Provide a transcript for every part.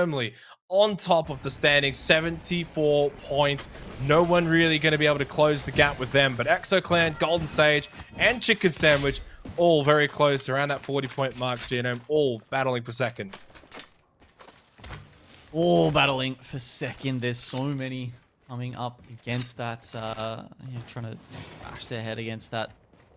firmly on top of the standings, 74 points. No one really going to be able to close the gap with them, but ExoClan, Golden Sage, and Chicken Sandwich all very close around that 40-point mark. Genome all battling for second. All battling for second. There's so many coming up against that, trying to bash their head against that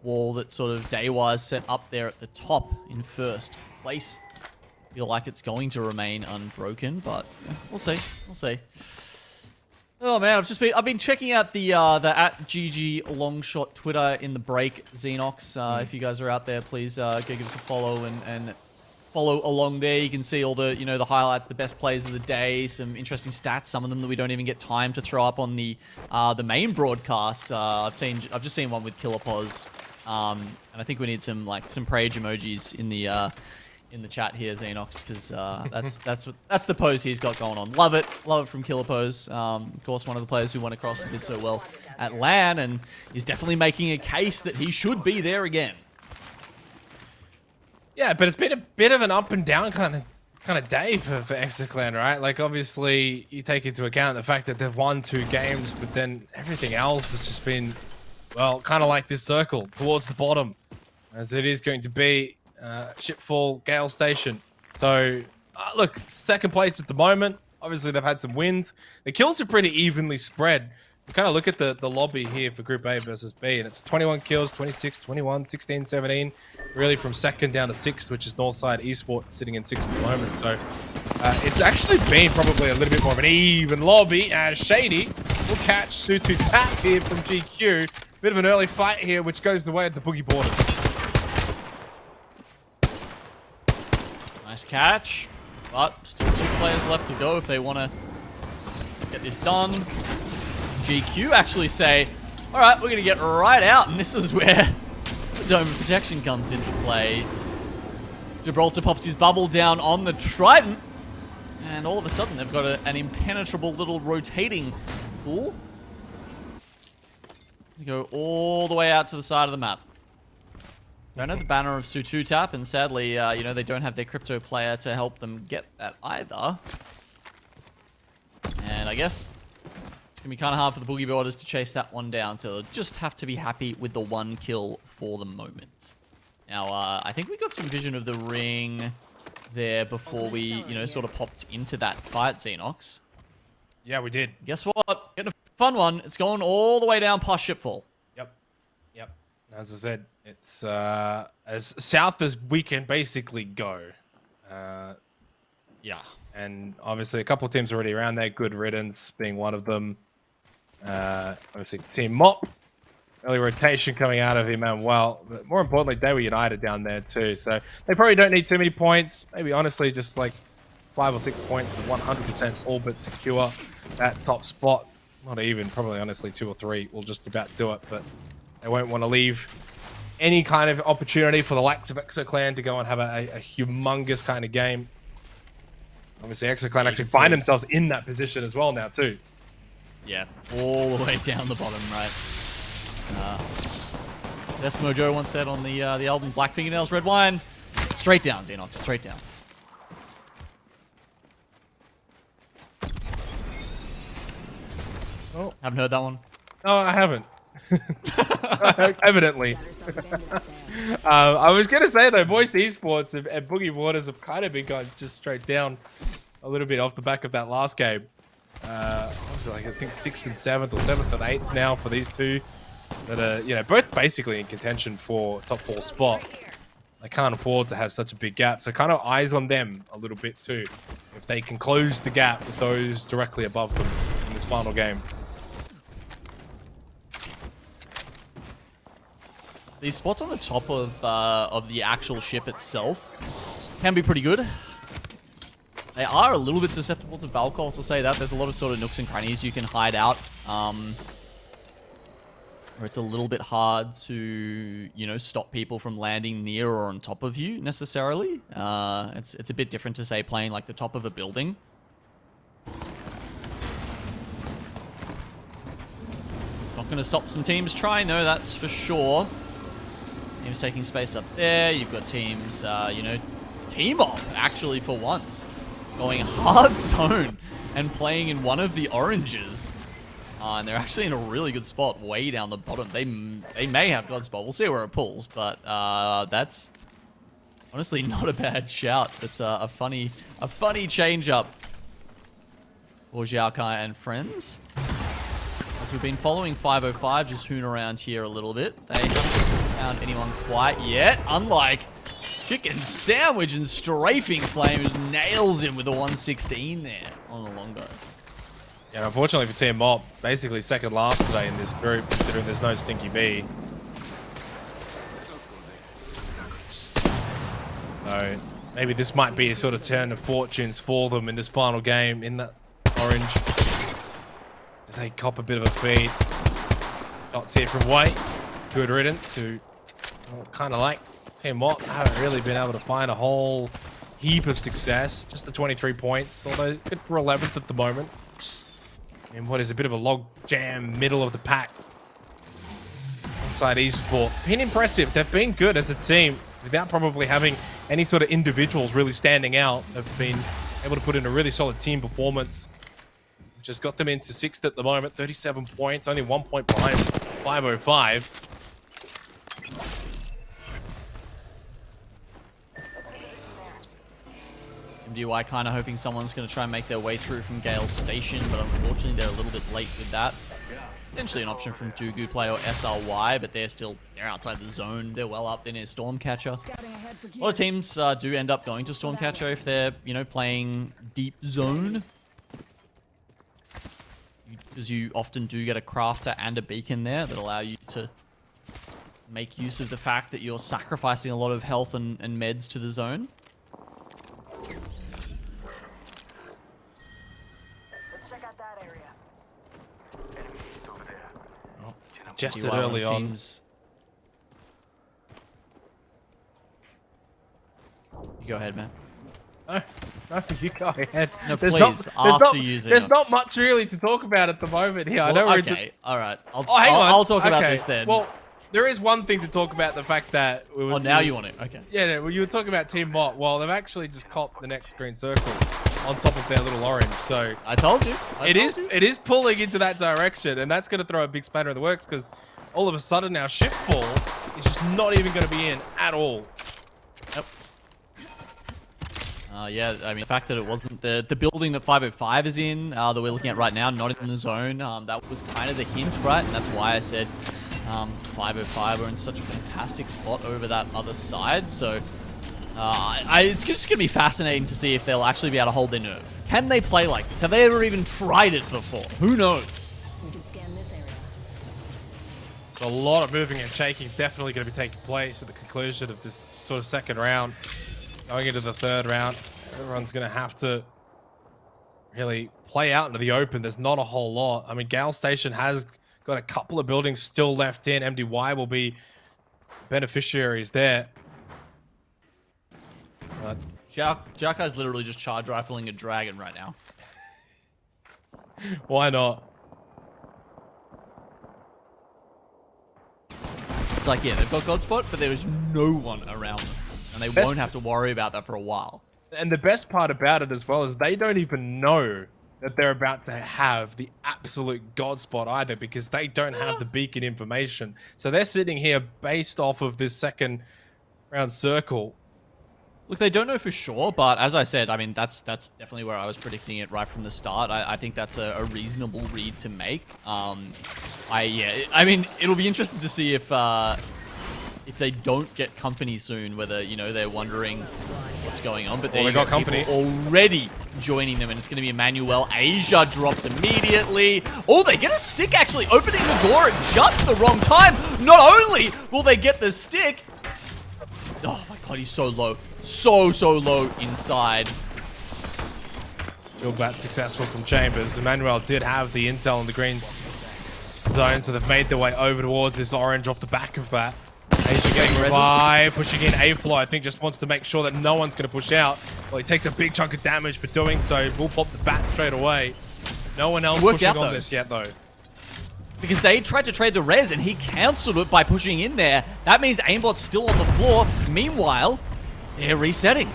wall that sort of day-wise set up there at the top in first place. Feel like it's going to remain unbroken, but yeah, we'll see. We'll see. Oh man, I've been checking out the @GG Longshot Twitter in the break, Xenox. If you guys are out there, please go give us a follow and follow along there. You can see all the the highlights, the best plays of the day, some interesting stats, some of them that we don't even get time to throw up on the main broadcast. I've just seen one with Killerpos, and I think we need some praise emojis in the chat here, Xenox, because that's the pose he's got going on. Love it from Killerpose. Of course, one of the players who went across and did so well at LAN, and is definitely making a case that he should be there again. Yeah, but it's been a bit of an up and down kind of day for ExoClan, right? Like, obviously, you take into account the fact that they've won 2 games, but then everything else has just been, well, kind of like this circle towards the bottom, as it is going to be. Shipfall, Gale Station. So, look, second place at the moment. Obviously, they've had some wins. The kills are pretty evenly spread. We kind of look at the lobby here for Group A versus B, and it's 21 kills, 26, 21, 16, 17. Really from second down to 6th, which is Northside Esports sitting in 6th at the moment. So, it's actually been probably a little bit more of an even lobby, as Shady will catch Sutu Tap here from GQ. Bit of an early fight here, which goes the way of the Boogie Borders. Nice catch, but still 2 players left to go if they want to get this done. GQ actually say, all right, we're going to get right out, and this is where the Dome of Protection comes into play. Gibraltar pops his bubble down on the Trident, and all of a sudden they've got an impenetrable little rotating pool. They go all the way out to the side of the map. Don't have the banner of Sutu Tap, and sadly, they don't have their crypto player to help them get that either. And I guess it's going to be kind of hard for the Boogie Boarders to chase that one down, so they'll just have to be happy with the 1 kill for the moment. Now, I think we got some vision of the ring there before we, sort of popped into that fight, Xenox. Yeah, we did. Guess what? Getting a fun one. It's going all the way down past Shipfall. Yep. As I said, it's as south as we can basically go. Yeah. And obviously a couple of teams already around there. Good Riddance being one of them. Obviously Team Mop. Early rotation coming out of Emmanuel. But more importantly, they were united down there too. So they probably don't need too many points. Maybe honestly just like 5 or 6 points to 100% all but secure that top spot. Not even, probably honestly 2 or 3 will just about do it. But they won't want to leave any kind of opportunity for the likes of ExoClan to go and have a humongous kind of game. Obviously, ExoClan actually find themselves in that position as well now, too. Yeah, all the way down the bottom, right. Desmo Joe once said on the album Black Fingernails, Red Wine, straight down, Xenox, straight down. Oh, haven't heard that one? No, I haven't. Evidently. I was going to say, though, Voiced Esports and Boogie Waters have kind of been going just straight down a little bit off the back of that last game. What was it, like, I think 6th and 7th or 7th and 8th now for these two that are, both basically in contention for top 4 spot. They can't afford to have such a big gap, so kind of eyes on them a little bit too, if they can close the gap with those directly above them in this final game. These spots on the top of the actual ship itself can be pretty good. They are a little bit susceptible to Valkyries, I'll say that. There's a lot of sort of nooks and crannies you can hide out. Where it's a little bit hard to, stop people from landing near or on top of you, necessarily. It's a bit different to, say, playing, like, the top of a building. It's not going to stop some teams trying, though, that's for sure. Teams taking space up there. You've got teams, team up, actually, for once. going hard zone and playing in one of the oranges. And they're actually in a really good spot way down the bottom. They may have God Spot. We'll see where it pulls, but that's honestly not a bad shout. It's a funny change up for Xiaokai and friends. As we've been following 505 just hoon around here a little bit. They haven't found anyone quite yet. Unlike Chicken Sandwich and Strafing Flame just nails him with a 116 there on the longbow. Yeah, unfortunately for Team Mop, basically second last today in this group, considering there's no Stinky B. So maybe this might be a sort of turn of fortunes for them in this final game in that orange. They cop a bit of a feed. Shots here from White. Good riddance, who kind of like Team Mop haven't really been able to find a whole heap of success. Just the 23 points, although good for 11th at the moment. In what is a bit of a log jam middle of the pack. Inside Esport. Been impressive. They've been good as a team without probably having any sort of individuals really standing out. They've been able to put in a really solid team performance, which has got them into 6th at the moment. 37 points, only 1 point behind 505. MDY kind of hoping someone's going to try and make their way through from Gale's station, but unfortunately they're a little bit late with that. Potentially an option from Dugu Play or SRY, but they're outside the zone. They're well up. They're near Stormcatcher. A lot of teams do end up going to Stormcatcher if they're, playing deep zone. Because you often do get a crafter and a beacon there that allow you to make use of the fact that you're sacrificing a lot of health and meds to the zone. Just early on. You go ahead, man. No, you go ahead. No, please, there's not much really to talk about at the moment here. Well, I know okay, all right. I'll talk about this then. Well, there is one thing to talk about, the fact that... now you want it, okay. Yeah, well, you were talking about Team Mott. Well, they've actually just copped the next green circle on top of their little orange, so... I told you. It is pulling into that direction, and that's going to throw a big spanner in the works, because all of a sudden now Shiftfall is just not even going to be in at all. Yep. Yeah, I mean, the fact that it wasn't the building that 505 is in, that we're looking at right now, not in the zone, that was kind of the hint, right? And that's why I said 505 are in such a fantastic spot over that other side. So it's just going to be fascinating to see if they'll actually be able to hold their nerve. Can they play like this? Have they ever even tried it before? Who knows? We can scan this area. A lot of moving and shaking definitely going to be taking place at the conclusion of this sort of second round. Going into the third round, everyone's going to have to really play out into the open. There's not a whole lot. I mean, Gale Station has got a couple of buildings still left in. MDY will be beneficiaries there. Jiakai's literally just charge rifling a dragon right now. Why not? It's like, yeah, they've got Godspot, but there is no one around them. And they won't have to worry about that for a while. And the best part about it as well is they don't even know that they're about to have the absolute God spot either, because they don't have the beacon information. So they're sitting here based off of this second round circle. Look, they don't know for sure, but as I said, I mean, that's definitely where I was predicting it right from the start. I think that's a reasonable read to make. I mean, it'll be interesting to see if they don't get company soon, whether, they're wondering what's going on. But they got company already joining them, and it's going to be Emmanuel. Asia dropped immediately. Oh, they get a stick, actually, opening the door at just the wrong time. Not only will they get the stick... Oh, my God, he's so low. So low inside. Build that successful from Chambers. Emmanuel did have the intel in the green zone, so they've made their way over towards this orange off the back of that. Asia getting by, pushing in A-Fly, I think just wants to make sure that no one's going to push out. Well, he takes a big chunk of damage for doing so. We'll pop the bat straight away. No one else pushing on this yet, though. Because they tried to trade the res, and he cancelled it by pushing in there. That means aimbot's still on the floor. Meanwhile, they're resetting.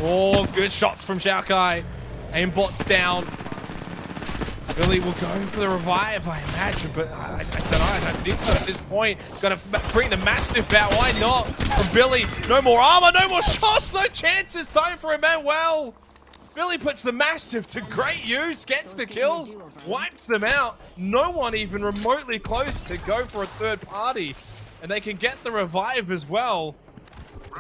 Oh, good shots from Xiaokai. Aimbot's down. Billy will go for the revive, I imagine, but I don't know. I don't think so at this point. Gonna bring the Mastiff out. Why not? From Billy, no more armor, no more shots, no chances. Time for Emmanuel. Billy puts the Mastiff to great use, gets the kills, wipes them out. No one even remotely close to go for a third party. And they can get the revive as well.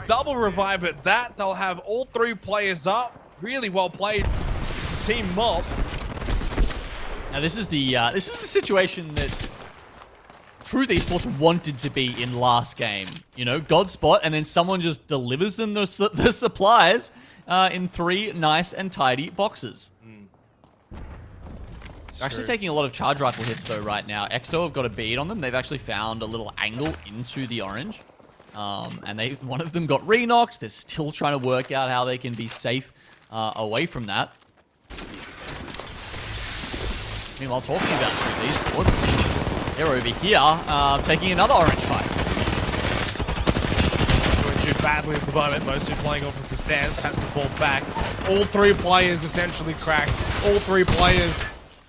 Double revive at that. They'll have all 3 players up. Really well played, Team Mop. Now this is the situation that Truth Esports wanted to be in last game. You know, God spot, and then someone just delivers them the supplies in 3 nice and tidy boxes. They're actually taking a lot of charge rifle hits though right now. EXO have got a bead on them. They've actually found a little angle into the orange. And one of them got re-knocked. They're still trying to work out how they can be safe away from that. Meanwhile, talking about Truth Esports, they're over here taking another orange fight. Doing too badly at the moment. Mostly playing off of the stairs. Has to fall back. All 3 players essentially cracked. All 3 players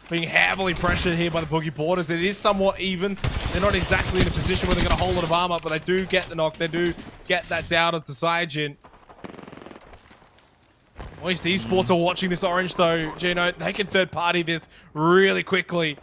being heavily pressured here by the Boogie Porters. It is somewhat even. They're not exactly in a position where they've got a whole lot of armor, but they do get the knock. They do get that down onto Saiyajin. Moist Esports are watching this orange though. Gino, they can third party this really quickly.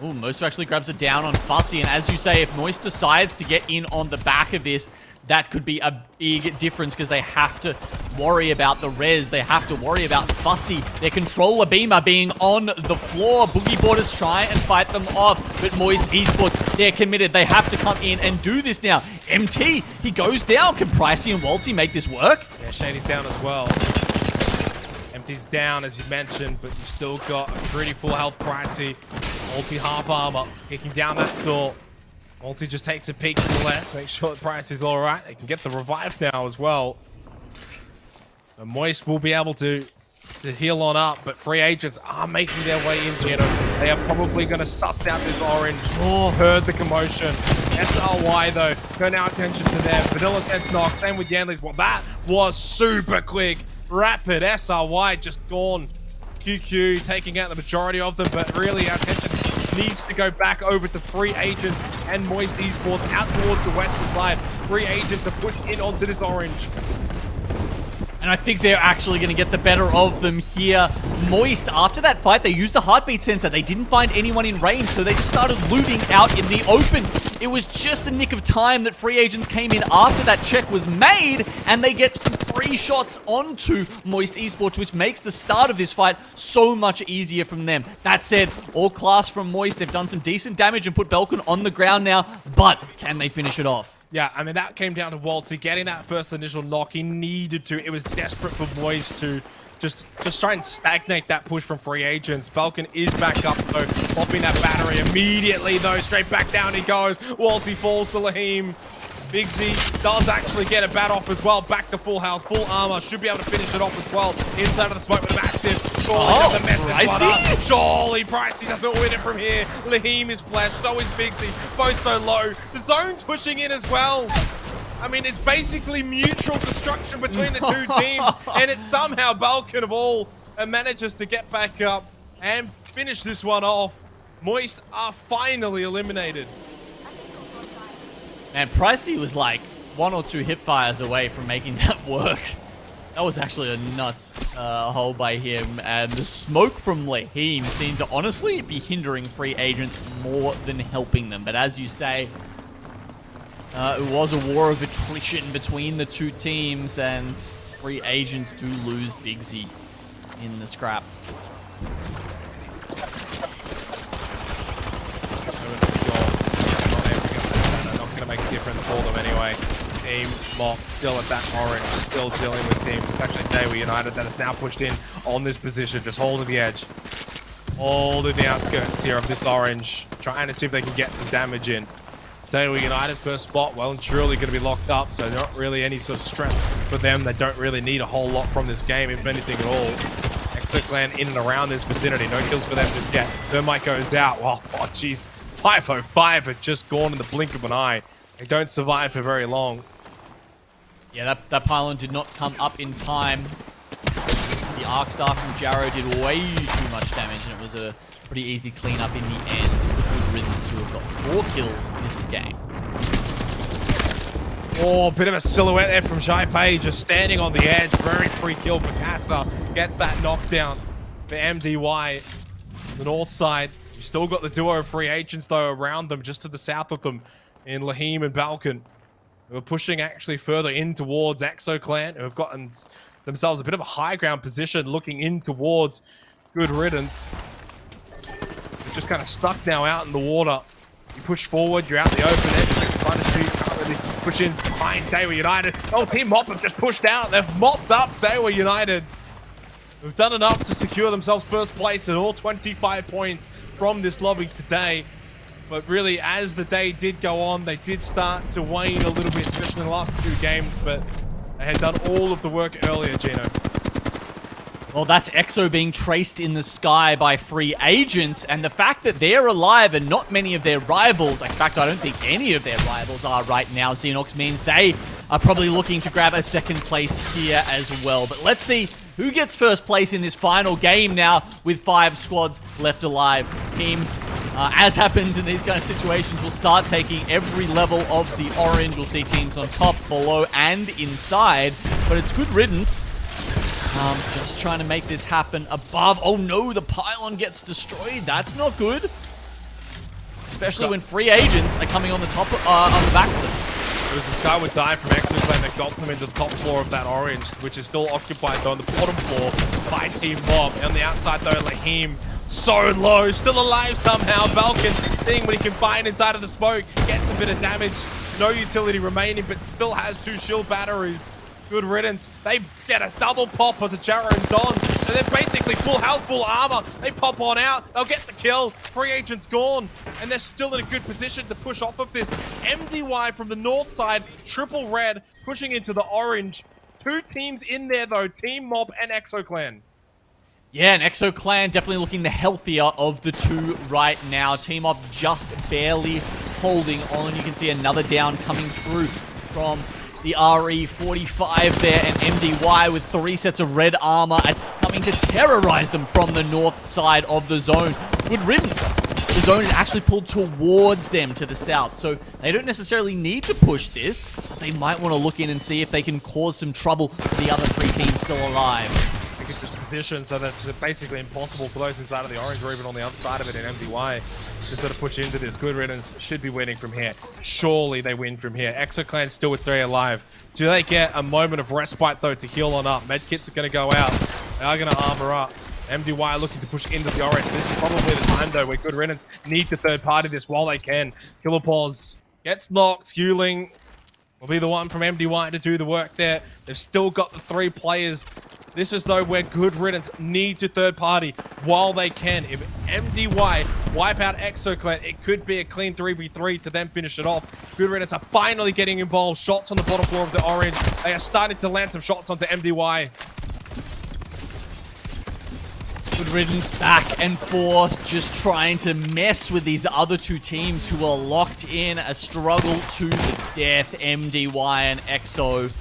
Ooh, Moist actually grabs it down on Fussy, and as you say, if Moist decides to get in on the back of this, that could be a big difference because they have to worry about the res. They have to worry about Fussy. Their controller beamer being on the floor. Boogie Boarders try and fight them off, but Moist Esports, they're committed. They have to come in and do this now. MT, he goes down. Can Pricey and Walty make this work? Yeah, Shady's down as well. Empty's down, as you mentioned, but you've still got a pretty full health Pricey. Walty half armor, kicking down that door. Walty just takes a peek to the left, make sure the Price is all right. They can get the revive now as well. So Moist will be able to heal on up, but free agents are making their way in, Gino. They are probably going to suss out this orange. Oh, heard the commotion. SRY, though, turn our attention to them. Vanilla Sense knock, same with Yanley's. Well, that was super quick. Rapid. SRY just gone. QQ taking out the majority of them, but really our attention needs to go back over to free agents and Moist Esports out towards the western side. Free agents are pushed in onto this orange. And I think they're actually going to get the better of them here. Moist, after that fight, they used the heartbeat sensor. They didn't find anyone in range, so they just started looting out in the open. It was just the nick of time that free agents came in after that check was made, and they get some free shots onto Moist Esports, which makes the start of this fight so much easier from them. That said, all class from Moist. They've done some decent damage and put Belkin on the ground now, but can they finish it off? Yeah, I mean, that came down to Walty getting that first initial knock. He needed to. It was desperate for Moist to just try and stagnate that push from free agents. Belkin is back up, though, popping that battery immediately, though. Straight back down he goes. Walty falls to Lahim. Big Z does actually get a bat off as well. Back to full health, full armor. Should be able to finish it off as well. Inside of the smoke with Mastiff. Surely doesn't mess this one up. Surely Pricey doesn't win it from here. Lahim is flashed, so is Big Z. Both so low. The zone's pushing in as well. I mean, it's basically mutual destruction between the two teams. And it's somehow Balkan of all manages to get back up and finish this one off. Moist are finally eliminated. And Pricey was like 1 or 2 hip fires away from making that work. That was actually a nuts hole by him. And the smoke from Lahim seemed to honestly be hindering free agents more than helping them. But as you say, it was a war of attrition between the two teams, and free agents do lose Big Z in the scrap. Make a difference for them anyway. Team Mock still at that orange, still dealing with teams. It's actually Daewoo United that is now pushed in on this position, just holding the edge. Holding the outskirts here of this orange, trying to see if they can get some damage in. Daewoo United's first spot, well and truly going to be locked up, so not really any sort of stress for them. They don't really need a whole lot from this game, if anything at all. ExoClan in and around this vicinity, no kills for them just yet. Thermite goes out. Well, oh jeez, 505 had just gone in the blink of an eye. They don't survive for very long. Yeah, that pylon did not come up in time. The arc star from Jarrow did way too much damage, and it was a pretty easy cleanup in the end for Good Riddance, who have got 4 kills this game. Oh, bit of a silhouette there from Jaipe, just standing on the edge. Very free kill for Casa. Gets that knockdown for MDY. The north side, you still got the duo of free agents, though, around them, just to the south of them, in Lahim and Balkan. Who are pushing actually further in towards ExoClan, who have gotten themselves a bit of a high ground position, looking in towards Good Riddance. They're just kind of stuck now out in the water. You push forward, you're out in the open, trying to shoot, can't really push in behind Daiwa United. Oh, Team Mop have just pushed out. They've mopped up Daiwa United. They've done enough to secure themselves first place at all 25 points from this lobby today. But really, as the day did go on, they did start to wane a little bit, especially in the last 2 games, but they had done all of the work earlier, Gino. Well, that's Exo being traced in the sky by free agents, and the fact that they're alive and not many of their rivals, in fact, I don't think any of their rivals are right now, Xenox, means they are probably looking to grab a second place here as well. But let's see who gets first place in this final game now with 5 squads left alive. Teams, as happens in these kind of situations, will start taking every level of the orange. We'll see teams on top, below, and inside, but it's Good Riddance. Just trying to make this happen above. Oh no, the pylon gets destroyed. That's not good. Especially when free agents are coming on the top, on the back of them. It was the Skyward Dive from ExoClan that got them into the top floor of that orange, which is still occupied though on the bottom floor by Team Mob. On the outside though, Lahim, so low, still alive somehow. Balkan seeing what he can find inside of the smoke, gets a bit of damage. No utility remaining, but still has 2 shield batteries. Good Riddance. They get a double pop onto Jarrow and Don. So they're basically full health, full armor. They pop on out. They'll get the kill. Free agent's gone. And they're still in a good position to push off of this. MDY from the north side, triple red, pushing into the orange. 2 teams in there though, Team Mob and ExoClan. Yeah, and ExoClan definitely looking the healthier of the 2 right now. Team Mob just barely holding on. You can see another down coming through from the RE45 there, and MDY with 3 sets of red armor coming to terrorize them from the north side of the zone. Good Riddance. The zone is actually pulled towards them to the south, so they don't necessarily need to push this, but they might want to look in and see if they can cause some trouble for the other 3 teams still alive. They could just position so that it's basically impossible for those inside of the orange or even on the other side of it in MDY to sort of push into this. Good Riddance should be winning from here. Surely they win from here. ExoClan still with 3 alive. Do they get a moment of respite though to heal on up? Medkits are going to go out. They are going to armor up. MDY looking to push into the orange. This is probably the time though where Good Riddance need to third party this while they can. Killer Paws gets knocked. Skewling will be the one from MDY to do the work there. They've still got the 3 players. This is though where Good Riddance need to third party while they can. If MDY wipe out ExoClan, it could be a clean 3v3 to then finish it off. Good Riddance are finally getting involved. Shots on the bottom floor of the orange. They are starting to land some shots onto MDY. Good Riddance back and forth, just trying to mess with these other 2 teams who are locked in. A struggle to the death, MDY and Exo.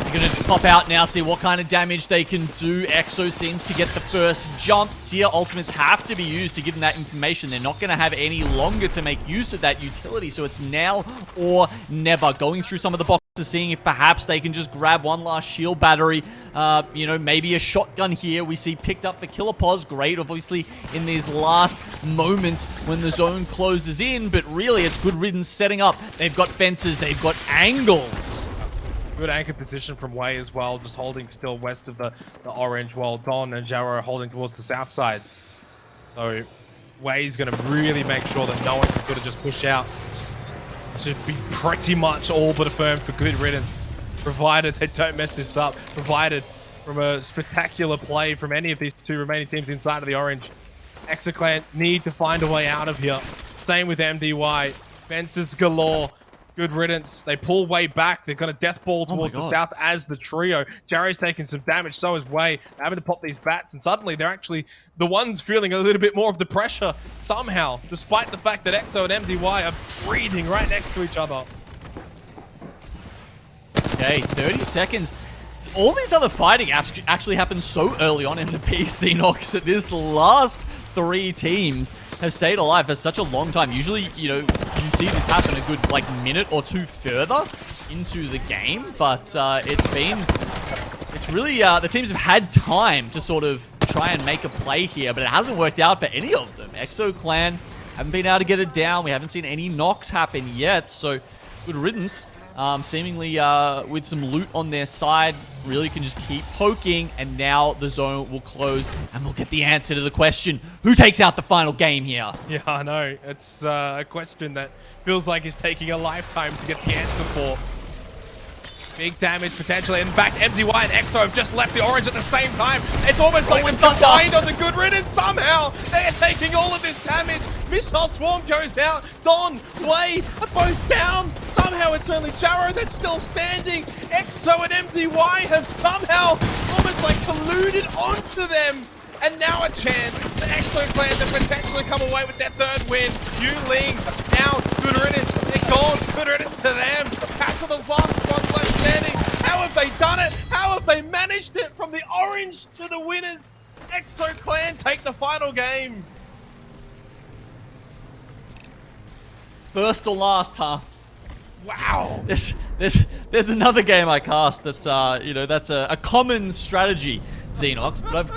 They're going to pop out now, see what kind of damage they can do. Exo seems to get the first jump. Seer ultimates have to be used to give them that information. They're not going to have any longer to make use of that utility, so it's now or never. Going through some of the boxes, seeing if perhaps they can just grab one last shield battery. You know, maybe a shotgun here we see picked up for Killer Paws. Great, obviously, in these last moments when the zone closes in, but really it's Good Riddance setting up. They've got fences, they've got angles. Good anchor position from Way as well, just holding still west of the orange, while Don and Jarrow are holding towards the south side. So Way's going to really make sure that no one can sort of just push out. It should be pretty much all but affirmed for Good Riddance, provided they don't mess this up, provided from a spectacular play from any of these 2 remaining teams inside of the orange. ExoClan need to find a way out of here. Same with MDY. Fences galore. Good Riddance. They pull Way back. They've got a death ball towards the south as the trio. Jarry's taking some damage, so is Way. They're having to pop these bats, and suddenly they're actually the ones feeling a little bit more of the pressure somehow, despite the fact that Exo and MDY are breathing right next to each other. Okay, 30 seconds. All these other fighting actually happened so early on in the piece, Xenox, that this last 3 teams have stayed alive for such a long time. Usually, you know, you see this happen a good, like, minute or 2 further into the game, but it's really, the teams have had time to sort of try and make a play here, but it hasn't worked out for any of them. Exo Clan haven't been able to get it down. We haven't seen any knocks happen yet, so good riddance. Seemingly with some loot on their side, really can just keep poking, and now the zone will close, and we'll get the answer to the question, who takes out the final game here? Yeah, I know. It's a question that feels like it's taking a lifetime to get the answer for. Big damage potentially. In fact, MDY and EXO have just left the orange at the same time. It's almost like they've combined on the good riddance. Somehow they are taking all of this damage. Missile Swarm goes out. Don, Way are both down. Somehow it's only Jarrow that's still standing. EXO and MDY have somehow almost like colluded onto them. And now a chance for EXO Clan to potentially come away with their 3rd win. Yuling, now good riddance. They're gone. Good riddance to them. Cassidy's last one left standing. How have they done it? How have they managed it from the orange to the winners? EXO Clan take the final game. First or last, huh? Wow. There's another game I cast that's, you know, that's a common strategy, Xenox, but